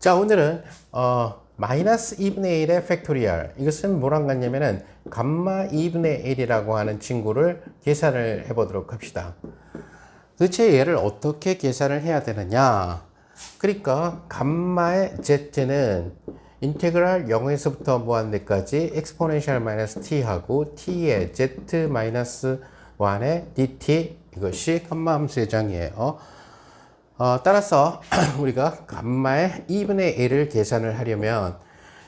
자, 오늘은 마이너스 2분의 1의 팩토리얼, 이것은 뭐랑 같냐면은 감마 2분의 1이라고 하는 친구를 계산을 해 보도록 합시다. 도대체 얘를 어떻게 계산을 해야 되느냐? 그러니까 감마의 z는 인테그랄 0에서부터 무한대까지 엑스포넨셜 마이너스 t하고 t의 z 마이너스 1의 dt, 이것이 감마 함수의 정의예요. 따라서 우리가 감마의 2분의 1을 계산을 하려면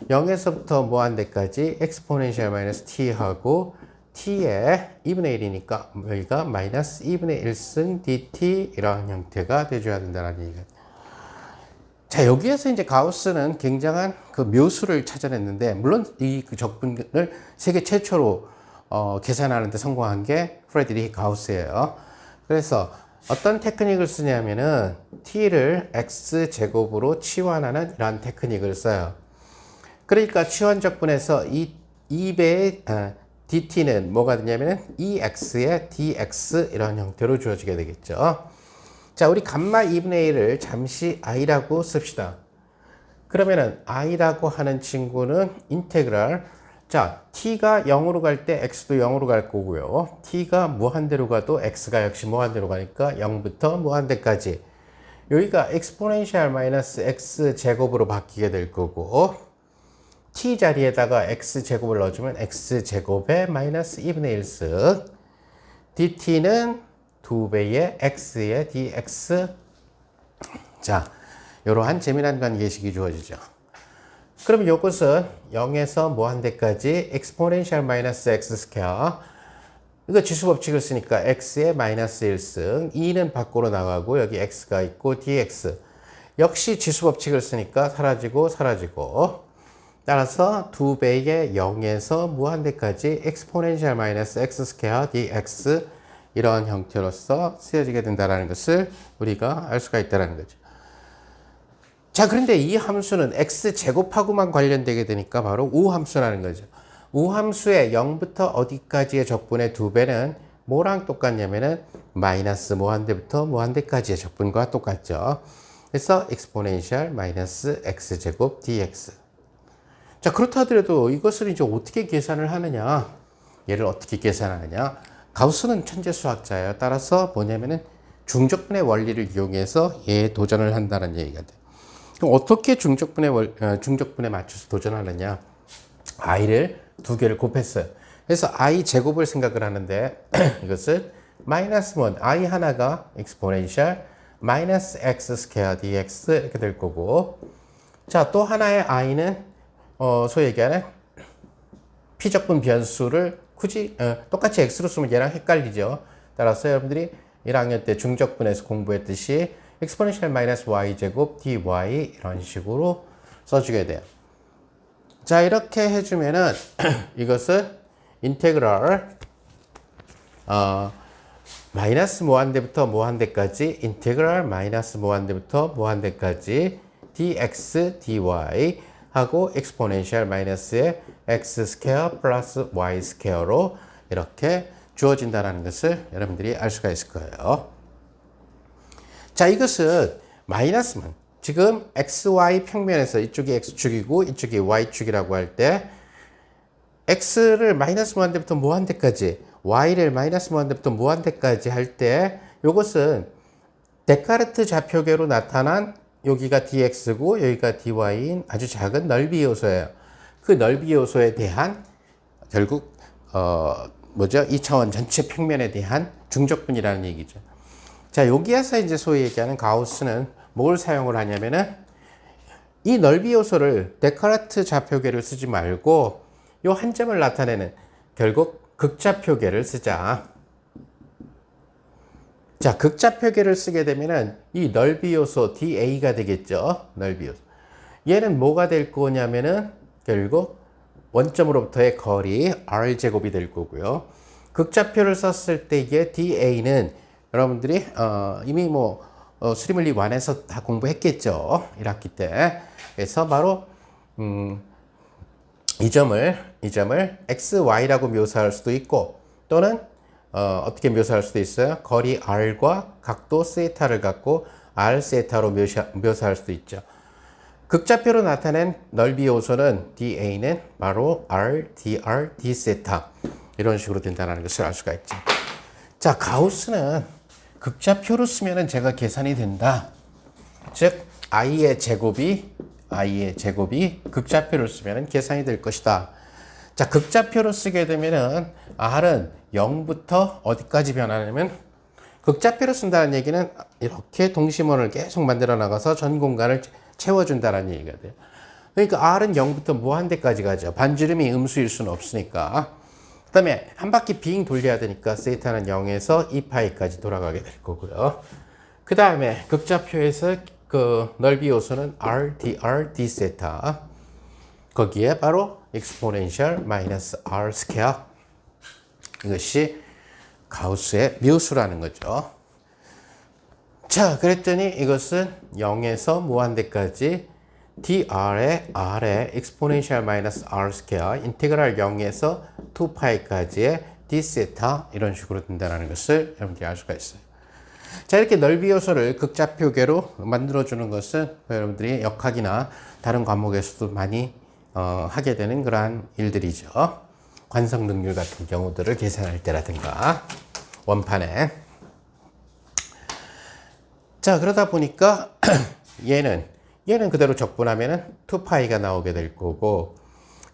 0에서부터 무한대까지 엑스포넨셜 마이너스 t하고 t의 2분의 1이니까 여기가 마이너스 2분의 1승 dt 이런 형태가 되줘야 된다는 얘기가. 자, 여기에서 이제 가우스는 굉장한 그 묘수를 찾아냈는데, 물론 이 적분을 세계 최초로 계산하는 데 성공한 게 프레드리히 가우스예요. 그래서 어떤 테크닉을 쓰냐면은 t를 x제곱으로 치환하는 이런 테크닉을 써요. 그러니까 치환적분에서 이 2배의 dt는 뭐가 되냐면은 2x의 dx 이런 형태로 주어지게 되겠죠. 자, 우리 감마 2분의 1을 잠시 i라고 씁시다. 그러면은 i라고 하는 친구는 인테그랄, 자, t가 0으로 갈 때 x도 0으로 갈 거고요. t가 무한대로 가도 x가 역시 무한대로 가니까 0부터 무한대까지. 여기가 exponential 마이너스 x 제곱으로 바뀌게 될 거고, t 자리에다가 x 제곱을 넣어주면 x 제곱의 마이너스 2분의 1승, dt는 2배의 x의 dx. 자, 이러한 재미난 관계식이 주어지죠. 그럼 이것은 0에서 무한대까지 exponential 마이너스 x 스퀘어, 이거 지수 법칙을 쓰니까 x의 마이너스 1승, 2는 밖으로 나가고 여기 x가 있고 dx 역시 지수 법칙을 쓰니까 사라지고 사라지고, 따라서 2배의 0에서 무한대까지 exponential 마이너스 x 스퀘어 dx 이런 형태로서 쓰여지게 된다는 것을 우리가 알 수가 있다는 거죠. 자, 그런데 이 함수는 x제곱하고만 관련되게 되니까 바로 우함수라는 거죠. 우함수의 0부터 어디까지의 적분의 2배는 뭐랑 똑같냐면은 마이너스 무한대부터 무한대까지의 적분과 똑같죠. 그래서 exponential 마이너스 x제곱 dx. 자, 그렇다 하더라도 이것을 이제 어떻게 계산을 하느냐? 얘를 어떻게 계산하느냐? 가우스는 천재 수학자예요. 따라서 뭐냐면은 중적분의 원리를 이용해서 얘에 도전을 한다는 얘기가 돼요. 그럼 어떻게 중적분에 맞춰서 도전하느냐? i를 두 개를 곱했어요. 그래서 i 제곱을 생각을 하는데 이것을 마이너스 1, i 하나가 exponential 마이너스 x 스퀘어 dx 이렇게 될 거고, 자, 또 하나의 i는 소위 얘기하는 피적분 변수를 굳이 똑같이 x로 쓰면 얘랑 헷갈리죠. 따라서 여러분들이 1학년 때 중적분에서 공부했듯이 exponential 마이너스 y 제곱 dy 이런 식으로 써주게 돼요. 자, 이렇게 해주면은 이것을 인테그랄 마이너스 무한대부터 무한대까지 인테그랄 마이너스 무한대부터 무한대까지 dx dy 하고 exponential 마이너스의 x 스퀘어 플러스 y 스퀘어로 이렇게 주어진다는 것을 여러분들이 알 수가 있을 거예요. 자, 이것은 마이너스면 지금 xy 평면에서 이쪽이 x축이고 이쪽이 y축이라고 할 때 x를 마이너스 무한대부터 무한대까지, y를 마이너스 무한대부터 무한대까지 할 때 이것은 데카르트 좌표계로 나타난 여기가 dx고 여기가 dy인 아주 작은 넓이 요소예요. 그 넓이 요소에 대한 결국 뭐죠? 2차원 전체 평면에 대한 중적분이라는 얘기죠. 자, 여기에서 이제 소위 얘기하는 가우스는 뭘 사용을 하냐면은 이 넓이 요소를 데카르트 좌표계를 쓰지 말고 요 한 점을 나타내는 결국 극좌표계를 쓰자. 자, 극좌표계를 쓰게 되면은 이 넓이 요소 dA가 되겠죠. 넓이 요소. 얘는 뭐가 될 거냐면은 결국 원점으로부터의 거리 r제곱이 될 거고요. 극좌표를 썼을 때 이게 dA는 여러분들이 이미 뭐 수리물리 1에서 다 공부했겠죠. 1학기 때. 그래서 바로 이 점을 xy라고 묘사할 수도 있고, 또는 어떻게 묘사할 수도 있어요. 거리 r과 각도 세타를 갖고 r 세타로 묘사할 수도 있죠. 극좌표로 나타낸 넓이 요소는 dA는 바로 R, dR, d세타 이런 식으로 된다는 것을 알 수가 있죠. 자, 가우스는 극좌표로 쓰면은 제가 계산이 된다. 즉 i의 제곱이 극좌표로 쓰면은 계산이 될 것이다. 자, 극좌표로 쓰게 되면은 R은 0부터 어디까지 변하냐면 극좌표로 쓴다는 얘기는 이렇게 동심원을 계속 만들어 나가서 전 공간을 채워준다는 얘기가 돼요. 그러니까 R은 0부터 무한대까지 가죠. 반지름이 음수일 수는 없으니까. 그 다음에 한 바퀴 빙 돌려야 되니까 세타는 0에서 2파이까지 돌아가게 될 거고요. 그 다음에 극좌표에서 그 넓이 요소는 R, dR, d세타. 거기에 바로 exponential 마이너스 R 스퀘어. 이것이 가우스의 묘수라는 거죠. 자, 그랬더니 이것은 0에서 무한대까지 dr의 r의 exponential 마이너스 R 스퀘어 인테그랄 0에서 2파이까지의 d세타 이런 식으로 된다는 것을 여러분들이 알 수가 있어요. 자, 이렇게 넓이 요소를 극좌표계로 만들어주는 것은 여러분들이 역학이나 다른 과목에서도 많이 하게 되는 그러한 일들이죠. 관성 능률 같은 경우들을 계산할 때라든가 원판에. 자, 그러다 보니까 얘는 그대로 적분하면은 2파이가 나오게 될 거고,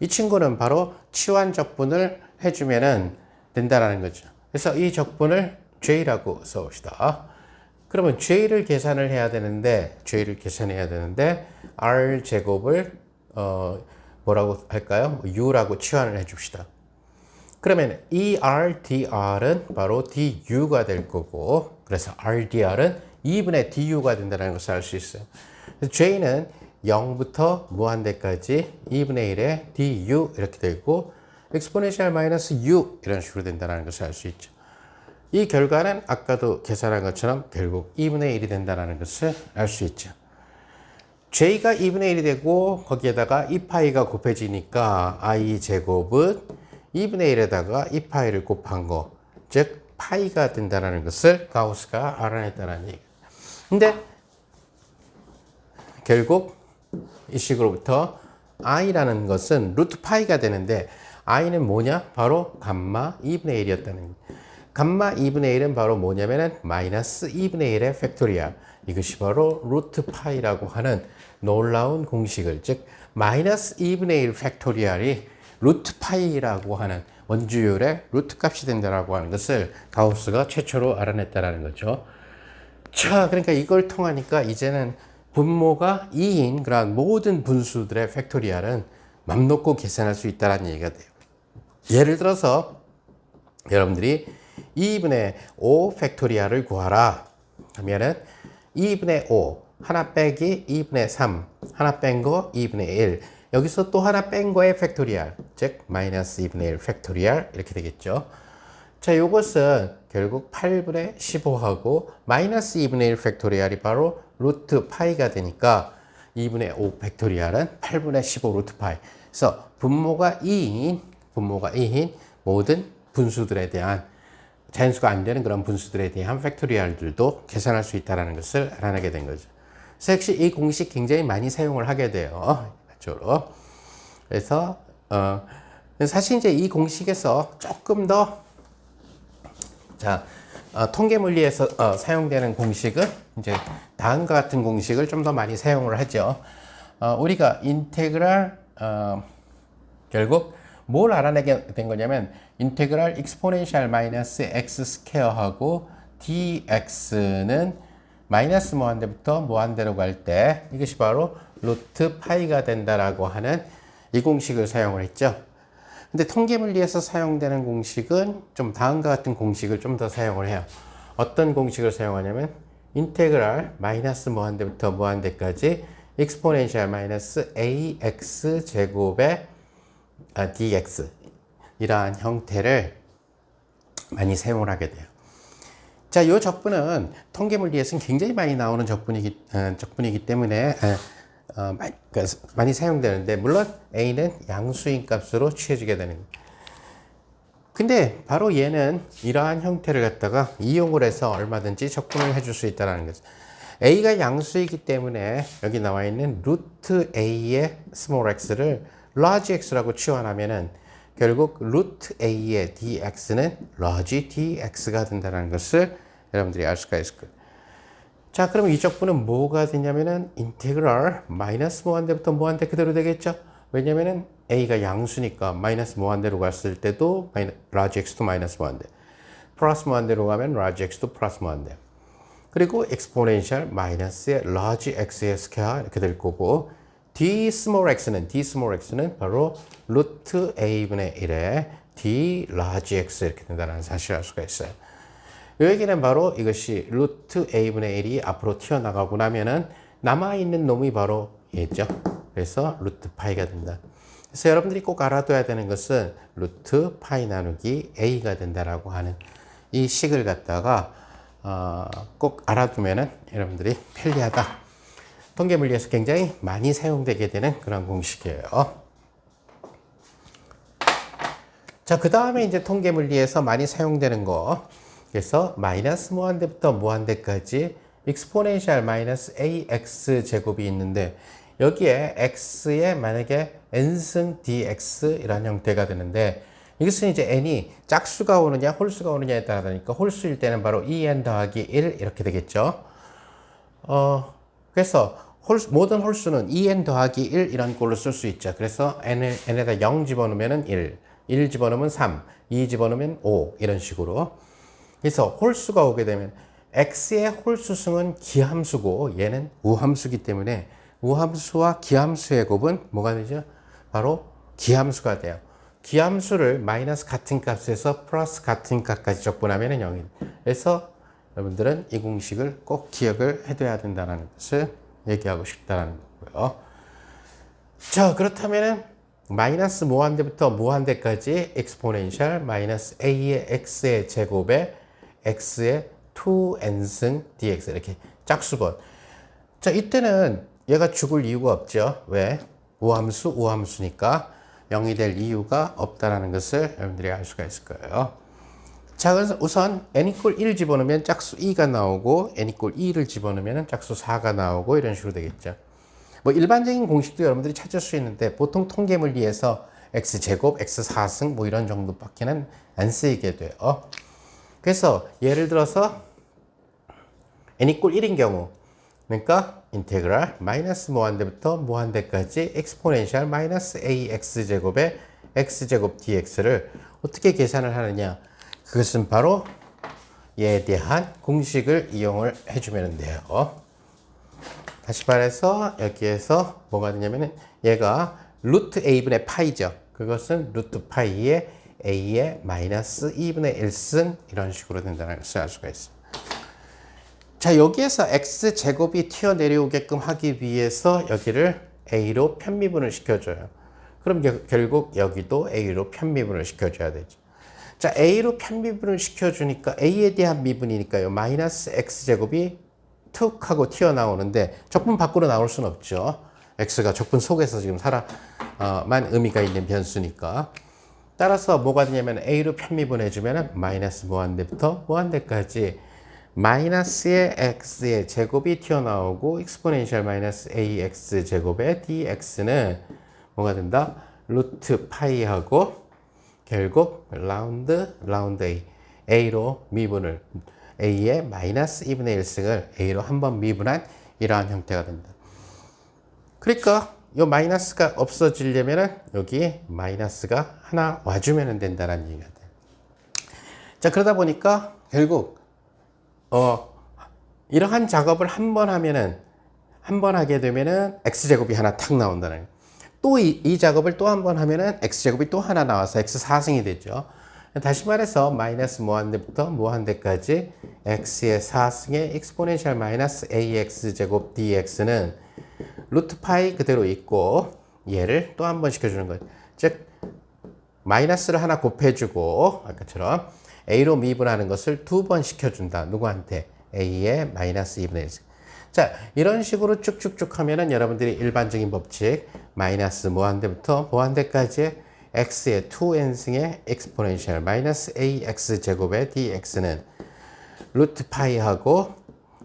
이 친구는 바로 치환 적분을 해주면은 된다라는 거죠. 그래서 이 적분을 J라고 써봅시다. 그러면 J를 계산해야 되는데 R 제곱을 뭐라고 할까요? U라고 치환을 해줍시다. 그러면 이 R, dR은 바로 du가 될 거고, 그래서 R, dR은 2분의 du가 된다는 것을 알 수 있어요. J는 0부터 무한대까지 2분의 1의 du 이렇게 되고, exponential 마이너스 u 이런 식으로 된다는 것을 알 수 있죠. 이 결과는 아까도 계산한 것처럼 결국 2분의 1이 된다는 것을 알 수 있죠. J가 2분의 1이 되고 거기에다가 2파이가 곱해지니까 I 제곱은 2분의 1에다가 2파이를 곱한 거, 즉 파이가 된다는 것을 가우스가 알아냈다는 얘기예요. 근데 결국 이 식으로부터 i라는 것은 루트 파이가 되는데 i는 뭐냐? 바로 감마 2분의 1이었다는 거예요. 감마 2분의 1은 바로 뭐냐면은 마이너스 2분의 1의 팩토리얼. 이것이 바로 루트 파이라고 하는 놀라운 공식을, 즉 마이너스 2분의 1 팩토리얼이 루트 파이라고 하는 원주율의 루트 값이 된다라고 하는 것을 가우스가 최초로 알아냈다라는 거죠. 자, 그러니까 이걸 통하니까 이제는 분모가 2인 그런 모든 분수들의 팩토리얼은 맘 놓고 계산할 수 있다는 얘기가 돼요. 예를 들어서 여러분들이 2분의 5 팩토리얼을 구하라 하면은 2분의 5 하나 빼기 2분의 3 하나 뺀 거 2분의 1 여기서 또 하나 뺀 거의 팩토리얼, 즉 마이너스 2분의 1 팩토리얼 이렇게 되겠죠. 자, 요것은 결국 8분의 15하고 마이너스 2분의 1 팩토리얼이 바로 루트 파이가 되니까 2분의 5 팩토리얼은 8분의 15 루트 파이. 그래서 분모가 2인 모든 분수들에 대한, 자연수가 안 되는 그런 분수들에 대한 팩토리얼들도 계산할 수 있다는 것을 알아내게 된 거죠. 그래서 역시 이 공식 굉장히 많이 사용을 하게 돼요. 이쪽으로. 그래서 사실 이제 이 공식에서 조금 더 통계 물리에서 사용되는 공식은 이제 다음과 같은 공식을 좀 더 많이 사용을 하죠. 우리가 인테그랄 결국 뭘 알아내게 된 거냐면 인테그랄 익스포넨셜 마이너스 x 스퀘어하고 dx는 마이너스 무한대부터 무한대로 갈 때 이것이 바로 루트 파이가 된다라고 하는 이 공식을 사용을 했죠. 근데 통계물리에서 사용되는 공식은 좀 다음과 같은 공식을 좀 더 사용을 해요. 어떤 공식을 사용하냐면 인테그랄 마이너스 무한대부터 무한대까지 익스포넨셜 마이너스 ax 제곱의 dx 이러한 형태를 많이 사용을 하게 돼요. 자, 이 적분은 통계물리에서는 굉장히 많이 나오는 적분이기 때문에 많이 사용되는데, 물론 a는 양수인 값으로 취해지게 되는 거예요. 근데 바로 얘는 이러한 형태를 갖다가 이용을 해서 얼마든지 적분을 해줄 수 있다는 거죠. a가 양수이기 때문에 여기 나와 있는 루트 a의 스몰 x를 large x라고 치환하면은 결국 루트 a의 dx는 large dx가 된다는 것을 여러분들이 알 수가 있을 거예요. 자, 그럼 이쪽 분은 뭐가 되냐면은 인테그랄 마이너스 무한대부터 무한대 그대로 되겠죠? 왜냐면은 a가 양수니까 마이너스 무한대로 갔을 때도 large x도 마이너스 무한대, 플러스 무한대로 가면 large x도 플러스 무한대. 그리고 exponential 마이너스의 large x의 스퀘어 이렇게 될 거고, d small x는 바로 루트 a분의 1의 d large x 이렇게 된다는 사실을 알 수가 있어요. 이 얘기는 바로 이것이 루트 a분의 1이 앞으로 튀어나가고 나면은 남아있는 놈이 바로 얘죠. 그래서 루트 파이가 된다. 그래서 여러분들이 꼭 알아둬야 되는 것은 루트 파이 나누기 a가 된다라고 하는 이 식을 갖다가 꼭 알아두면은 여러분들이 편리하다. 통계물리에서 굉장히 많이 사용되게 되는 그런 공식이에요. 자, 그 다음에 이제 통계물리에서 많이 사용되는 거. 그래서 마이너스 무한대부터 무한대까지 exponential 마이너스 ax 제곱이 있는데, 여기에 x에 만약에 n승 dx 이런 형태가 되는데, 이것은 이제 n이 짝수가 오느냐 홀수가 오느냐에 따라다니까 홀수일 때는 바로 2n 더하기 1 이렇게 되겠죠. 그래서 모든 홀수는 2n 더하기 1 이런 꼴로 쓸 수 있죠. 그래서 n에다 0 집어넣으면 1 집어넣으면 3, 2 집어넣으면 5 이런 식으로. 그래서 홀수가 오게 되면 x의 홀수승은 기함수고 얘는 우함수기 때문에 우함수와 기함수의 곱은 뭐가 되죠? 바로 기함수가 돼요. 기함수를 마이너스 같은 값에서 플러스 같은 값까지 적분하면 0이. 그래서 여러분들은 이 공식을 꼭 기억을 해둬야 된다는 것을 얘기하고 싶다는 거고요. 자, 그렇다면은 마이너스 무한대부터 무한대까지 exponential 마이너스 a의 x의 제곱에 x의 2n승 dx 이렇게 짝수번. 자, 이때는 얘가 죽을 이유가 없죠. 왜? 우함수니까 0이 될 이유가 없다는 것을 여러분들이 알 수가 있을 거예요. 자, 그래서 우선 n 이퀄 1 집어넣으면 짝수 2가 나오고 n 이퀄 2를 집어넣으면 짝수 4가 나오고 이런 식으로 되겠죠. 뭐 일반적인 공식도 여러분들이 찾을 수 있는데 보통 통계물리에서 x제곱, x4승 뭐 이런 정도밖에는 안 쓰이게 돼요. 그래서 예를 들어서 n 이퀄 1인 경우, 그러니까 인테그랄 마이너스 무한대부터 무한대까지 exponential 마이너스 ax제곱의 x제곱 dx를 어떻게 계산을 하느냐, 그것은 바로 얘에 대한 공식을 이용을 해주면 돼요. 다시 말해서 여기에서 뭐가 되냐면은 얘가 루트 a분의 파이죠. 그것은 루트 파이의 a의 마이너스 2분의 1승 이런 식으로 된다는 것을 알 수가 있어요. 자, 여기에서 x제곱이 튀어내려오게끔 하기 위해서 여기를 a로 편미분을 시켜줘요. 그럼 결국 여기도 a로 편미분을 시켜줘야 되죠. 자, a로 편미분을 시켜주니까 a에 대한 미분이니까요. 마이너스 x제곱이 툭 하고 튀어나오는데 적분 밖으로 나올 수는 없죠. x가 적분 속에서 지금 만 의미가 있는 변수니까. 따라서 뭐가 되냐면 a로 편미분해주면 마이너스 무한대부터 무한대까지 마이너스의 x의 제곱이 튀어나오고 exponential 마이너스 ax 제곱의 dx는 뭐가 된다? 루트 파이하고 결국 라운드 a로 미분을 a의 마이너스 2분의 1승을 a로 한번 미분한 이러한 형태가 된다. 그러니까 이 마이너스가 없어지려면은 여기 마이너스가 하나 와주면 된다는 얘기가 돼. 자, 그러다 보니까 결국 이러한 작업을 한 번 하게 되면은 x제곱이 하나 탁 나온다는 거예요. 또 이 작업을 또 한 번 하면은 x제곱이 또 하나 나와서 x4승이 되죠. 다시 말해서 마이너스 무한대부터 무한대까지 x의 4승의 exponential 마이너스 ax 제곱 dx는 루트 파이 그대로 있고 얘를 또 한 번 시켜주는 거예요. 즉 마이너스를 하나 곱해주고 아까처럼 a로 미분하는 것을 두 번 시켜준다. 누구한테? a의 마이너스 2분의 1. 자, 이런 식으로 쭉쭉쭉 하면은 여러분들이 일반적인 법칙 마이너스 무한대부터 무한대까지 x의 2n승의 exponential 마이너스 ax 제곱의 dx는 루트 파이하고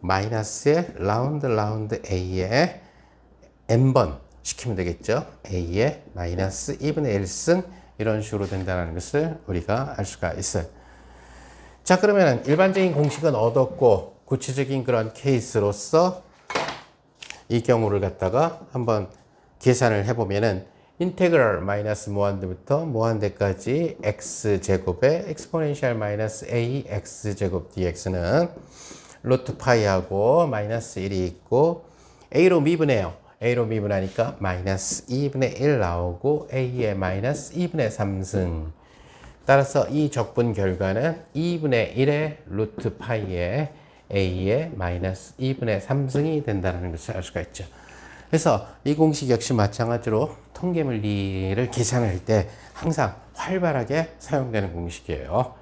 마이너스에 라운드 a에 n번 시키면 되겠죠. a에 마이너스 2분의 1승 이런 식으로 된다는 것을 우리가 알 수가 있어요. 자, 그러면 일반적인 공식은 얻었고 구체적인 그런 케이스로서 이 경우를 갖다가 한번 계산을 해보면은 인테그럴 마이너스 무한대부터 무한대까지 x제곱에 exponential 마이너스 a x제곱 dx는 루트 파이하고 마이너스 1이 있고 a로 미분해요. a로 미분하니까 마이너스 2분의 1 나오고 a의 마이너스 2분의 3승. 따라서 이 적분 결과는 2분의 1의 루트 파이에 a의 마이너스 2분의 3승이 된다는 것을 알 수가 있죠. 그래서 이 공식 역시 마찬가지로 통계물리를 계산할 때 항상 활발하게 사용되는 공식이에요.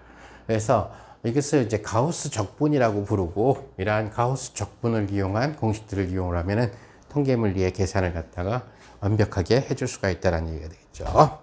그래서 이것을 이제 가우스 적분이라고 부르고 이러한 가우스 적분을 이용한 공식들을 이용을 하면은 통계물리의 계산을 갖다가 완벽하게 해줄 수가 있다는 얘기가 되겠죠.